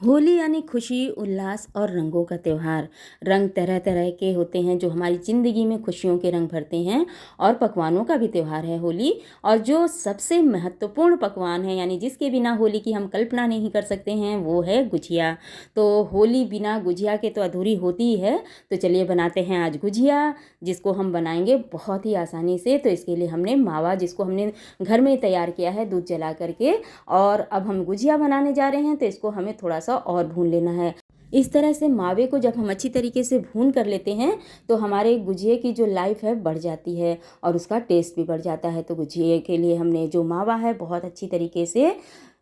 होली यानी खुशी, उल्लास और रंगों का त्योहार। रंग तरह तरह के होते हैं जो हमारी ज़िंदगी में खुशियों के रंग भरते हैं और पकवानों का भी त्योहार है होली। और जो सबसे महत्वपूर्ण पकवान है यानी जिसके बिना होली की हम कल्पना नहीं कर सकते हैं वो है गुजिया। तो होली बिना गुजिया के तो अधूरी होती ही है। तो चलिए बनाते हैं आज गुजिया, जिसको हम बनाएंगे बहुत ही आसानी से। तो इसके लिए हमने मावा, जिसको हमने घर में तैयार किया है दूध जला करके, और अब हम गुजिया बनाने जा रहे हैं। तो इसको हमें थोड़ा सा और भून लेना है। इस तरह से मावे को जब हम अच्छी तरीके से भून कर लेते हैं तो हमारे गुजिये की जो लाइफ है बढ़ जाती है और उसका टेस्ट भी बढ़ जाता है। तो गुजिये के लिए हमने जो मावा है बहुत अच्छी तरीके से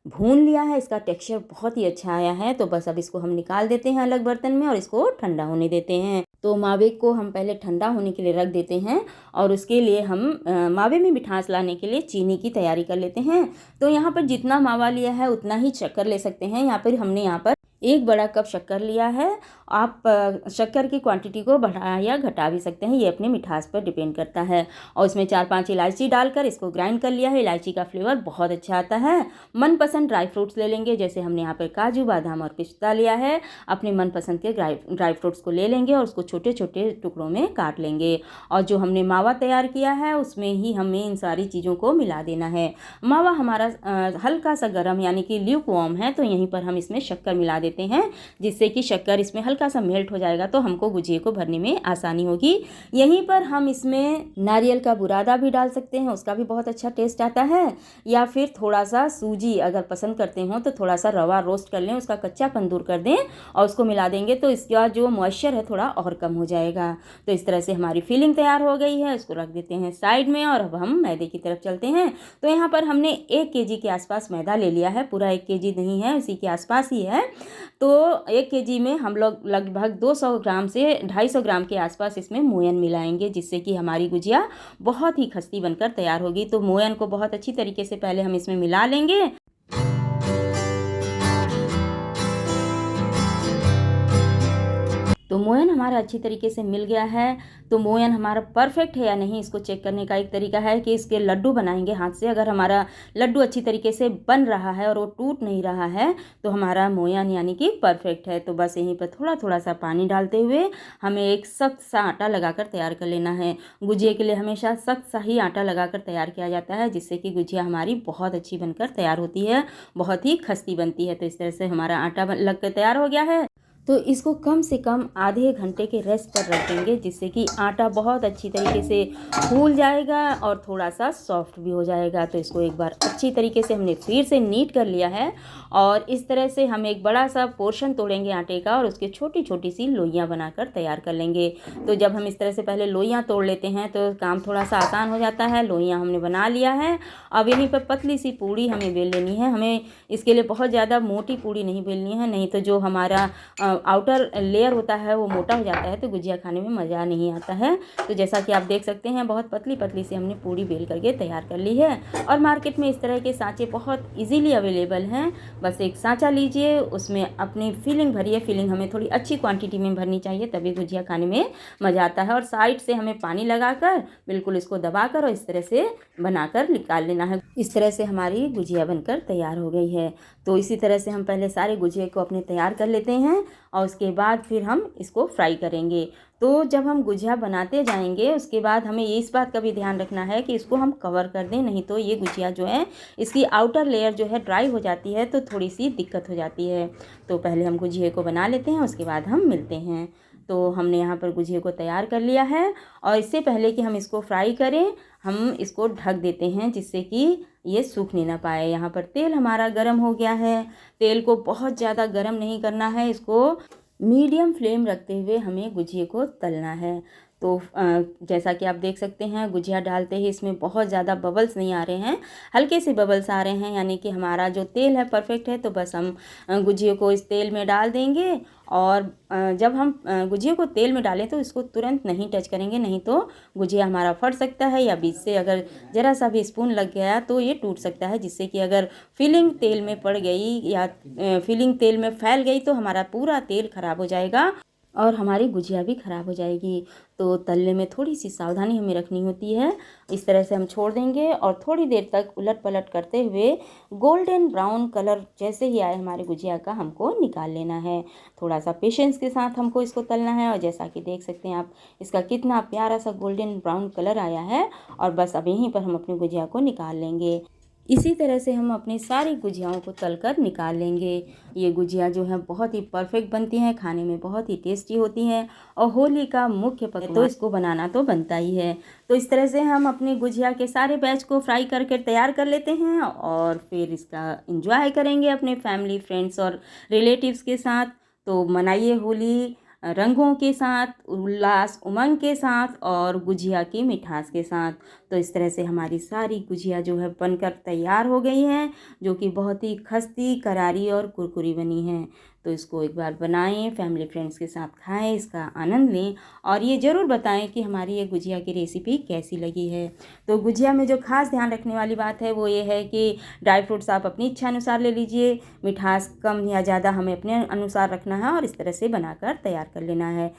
भून लिया है। इसका टेक्सचर बहुत ही अच्छा आया है। तो बस अब इसको हम निकाल देते हैं अलग बर्तन में और इसको ठंडा होने देते हैं। तो मावे को हम पहले ठंडा होने के लिए रख देते हैं और उसके लिए हम मावे में मिठास लाने के लिए चीनी की तैयारी कर लेते हैं। तो यहाँ पर जितना मावा लिया है उतना ही शक्कर ले सकते हैं। हमने यहाँ पर 1 बड़ा कप शक्कर लिया है। आप शक्कर की क्वांटिटी को बढ़ा या घटा भी सकते हैं, ये अपने मिठास पर डिपेंड करता है। और इसमें 4-5 इलायची डालकर इसको ग्राइंड कर लिया है। इलायची का फ्लेवर बहुत अच्छा आता है। मनपसंद ड्राई फ्रूट्स ले लेंगे, जैसे हमने यहाँ पर काजू, बादाम और पिस्ता लिया है। अपने मनपसंद के ड्राई फ्रूट्स को ले लेंगे और उसको छोटे छोटे टुकड़ों में काट लेंगे। और जो हमने मावा तैयार किया है उसमें ही हमें इन सारी चीज़ों को मिला देना है। मावा हमारा हल्का सा गर्म यानी कि ल्यूक वार्म है, तो यहीं पर हम इसमें शक्कर मिला देते हैं, जिससे कि शक्कर इसमें हल्का सा मेल्ट हो जाएगा तो हमको गुजिये को भरने में आसानी होगी। यहीं पर हम इसमें नारियल का बुरादा भी डाल सकते हैं, उसका भी बहुत अच्छा टेस्ट आता है। या फिर थोड़ा सा सूजी अगर पसंद करते हो तो थोड़ा सा रवा रोस्ट कर लें, उसका कच्चापन दूर कर दें और उसको मिला देंगे तो इसका जो मॉइस्चर है थोड़ा और कम हो जाएगा। तो इस तरह से हमारी फिलिंग तैयार हो गई है। इसको रख देते हैं साइड में और अब हम मैदे की तरफ चलते हैं। तो यहाँ पर हमने 1 केजी के आसपास मैदा ले लिया है। पूरा 1 केजी नहीं है, उसी के आसपास ही है। तो 1 केजी में हम लोग लगभग 200 ग्राम से 250 ग्राम के आसपास इसमें मोयन मिलाएंगे, जिससे कि हमारी गुजिया बहुत ही खस्ती बनकर तैयार होगी। तो मोयन को बहुत अच्छी तरीके से पहले हम इसमें मिला लेंगे। तो मोयन हमारा अच्छी तरीके से मिल गया है। तो मोयन हमारा परफेक्ट है या नहीं, इसको चेक करने का एक तरीका है कि इसके लड्डू बनाएंगे हाथ से। अगर हमारा लड्डू अच्छी तरीके से बन रहा है और वो टूट नहीं रहा है तो हमारा मोयन यानी कि परफेक्ट है। तो बस यहीं पर थोड़ा थोड़ा सा पानी डालते हुए हमें एक सख्त सा आटा लगाकर तैयार कर लेना है। गुजिया के लिए हमेशा सख्त सा ही आटा लगाकर तैयार किया जाता है, जिससे कि गुजिया हमारी बहुत अच्छी बनकर तैयार होती है, बहुत ही खस्ती बनती है। तो इस तरह से हमारा आटा लग कर तैयार हो गया है। तो इसको कम से कम आधे घंटे के रेस्ट पर रख देंगे, जिससे कि आटा बहुत अच्छी तरीके से फूल जाएगा और थोड़ा सा सॉफ्ट भी हो जाएगा। तो इसको एक बार अच्छी तरीके से हमने फिर से नीट कर लिया है और इस तरह से हम एक बड़ा सा पोर्शन तोड़ेंगे आटे का और उसके छोटी छोटी सी लोइयाँ बनाकर तैयार कर लेंगे। तो जब हम इस तरह से पहले लोइयाँ तोड़ लेते हैं तो काम थोड़ा सा आसान हो जाता है। लोइयाँ हमने बना लिया है। अब यहीं पर पतली सी पूड़ी हमें बेल लेनी है। हमें इसके लिए बहुत ज़्यादा मोटी पूड़ी नहीं बेलनी है, नहीं तो जो हमारा आउटर लेयर होता है वो मोटा हो जाता है तो गुजिया खाने में मज़ा नहीं आता है। तो जैसा कि आप देख सकते हैं बहुत पतली पतली से हमने पूड़ी बेल करके तैयार कर ली है। और मार्केट में इस तरह के सांचे बहुत इजीली अवेलेबल हैं। बस एक सांचा लीजिए, उसमें अपनी फिलिंग भरिए। फिलिंग हमें थोड़ी अच्छी क्वांटिटी में भरनी चाहिए, तभी गुजिया खाने में मज़ा आता है। और साइड से हमें पानी लगाकर बिल्कुल इसको दबाकर और इस तरह से बनाकर निकाल लेना है। इस तरह से हमारी गुजिया बनकर तैयार हो गई है। तो इसी तरह से हम पहले सारे गुजिया को अपने तैयार कर लेते हैं और उसके बाद फिर हम इसको फ्राई करेंगे। तो जब हम गुजिया बनाते जाएंगे उसके बाद हमें इस बात का भी ध्यान रखना है कि इसको हम कवर कर दें, नहीं तो ये गुजिया जो है इसकी आउटर लेयर जो है ड्राई हो जाती है तो थोड़ी सी दिक्कत हो जाती है। तो पहले हम गुजिया को बना लेते हैं, उसके बाद हम मिलते हैं। तो हमने यहाँ पर गुजिया को तैयार कर लिया है और इससे पहले कि हम इसको फ्राई करें हम इसको ढक देते हैं, जिससे कि ये सूखने ना पाए। यहाँ पर तेल हमारा गर्म हो गया है। तेल को बहुत ज़्यादा गर्म नहीं करना है, इसको मीडियम फ्लेम रखते हुए हमें गुजिया को तलना है। तो जैसा कि आप देख सकते हैं गुजिया डालते ही इसमें बहुत ज़्यादा बबल्स नहीं आ रहे हैं, हल्के से बबल्स आ रहे हैं, यानी कि हमारा जो तेल है परफेक्ट है। तो बस हम गुजिया को इस तेल में डाल देंगे और जब हम गुजिया को तेल में डालें तो इसको तुरंत नहीं टच करेंगे, नहीं तो गुजिया हमारा फट सकता है या बीच से अगर ज़रा सा भी स्पून लग गया तो ये टूट सकता है, जिससे कि अगर फिलिंग तेल में पड़ गई या फिलिंग तेल में फैल गई तो हमारा पूरा तेल ख़राब हो जाएगा और हमारी गुजिया भी ख़राब हो जाएगी। तो तलने में थोड़ी सी सावधानी हमें रखनी होती है। इस तरह से हम छोड़ देंगे और थोड़ी देर तक उलट पलट करते हुए गोल्डन ब्राउन कलर जैसे ही आए हमारे गुजिया का हमको निकाल लेना है। थोड़ा सा पेशेंस के साथ हमको इसको तलना है और जैसा कि देख सकते हैं आप, इसका कितना प्यारा सा गोल्डन ब्राउन कलर आया है। और बस अब यहीं पर हम अपनी गुजिया को निकाल लेंगे। इसी तरह से हम अपनी सारी गुजियाओं को तलकर निकाल लेंगे। ये गुजिया जो है बहुत ही परफेक्ट बनती हैं, खाने में बहुत ही टेस्टी होती हैं और होली का मुख्य पकवान तो इसको बनाना तो बनता ही है। तो इस तरह से हम अपनी गुजिया के सारे बैच को फ्राई करके तैयार कर लेते हैं और फिर इसका एंजॉय करेंगे अपने फैमिली, फ्रेंड्स और रिलेटिव्स के साथ। तो मनाइए होली रंगों के साथ, उल्लास उमंग के साथ और गुजिया की मिठास के साथ। तो इस तरह से हमारी सारी गुजिया जो है बनकर तैयार हो गई हैं, जो कि बहुत ही खस्ती, करारी और कुरकुरी बनी हैं। तो इसको एक बार बनाएं, फैमिली फ्रेंड्स के साथ खाएं, इसका आनंद लें और ये ज़रूर बताएं कि हमारी ये गुजिया की रेसिपी कैसी लगी है। तो गुजिया में जो खास ध्यान रखने वाली बात है वो ये है कि ड्राई फ्रूट्स आप अपनी इच्छा अनुसार ले लीजिए। मिठास कम या ज़्यादा हमें अपने अनुसार रखना है और इस तरह से बनाकर तैयार कर लेना है।